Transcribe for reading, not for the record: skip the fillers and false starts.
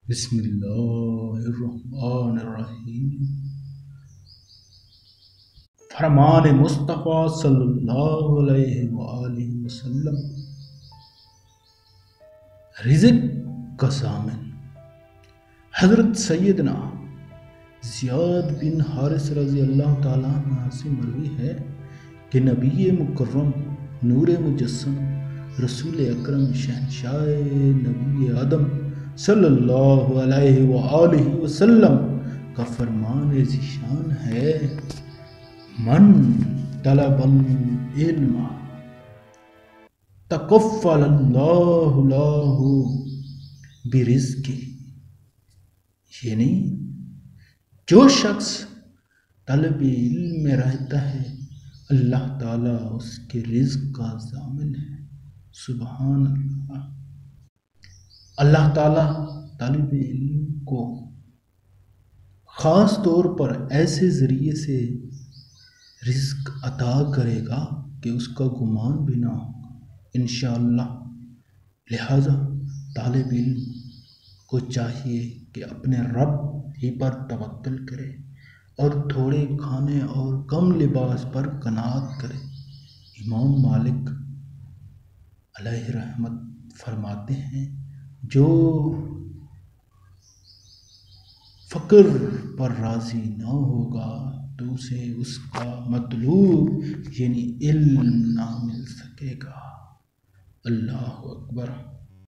بسم اللہ الرحمن الرحیم۔ فرمان مصطفیٰ صلی اللہ علیہ وآلہ وسلم، رزق کا ضامن حضرت سیدنا زیاد بن حارث رضی اللہ تعالیٰ عنہ سے مروی ہے کہ نبی مکرم نور مجسم رسول اکرم شہنشاہ نبی آدم صلی اللہ علیہ وآلہ وسلم کا فرمان ذیشان ہے، من طلب العلم تکفل اللہ لاہ برزق، یعنی جو شخص طلب علم میں رہتا ہے اللہ تعالیٰ اس کے رزق کا ضامن ہے۔ سبحان اللہ۔ اللہ تعالیٰ طالب علم کو خاص طور پر ایسے ذریعے سے رزق عطا کرے گا کہ اس کا گمان بھی نہ ہوگا انشاءاللہ۔ لہذا طالب علم کو چاہیے کہ اپنے رب ہی پر توکل کرے اور تھوڑے کھانے اور کم لباس پر قناعت کرے۔ امام مالک علیہ رحمت فرماتے ہیں، جو فقر پر راضی نہ ہوگا تو اسے اس کا مطلوب یعنی علم نہ مل سکے گا۔ اللہ اکبر۔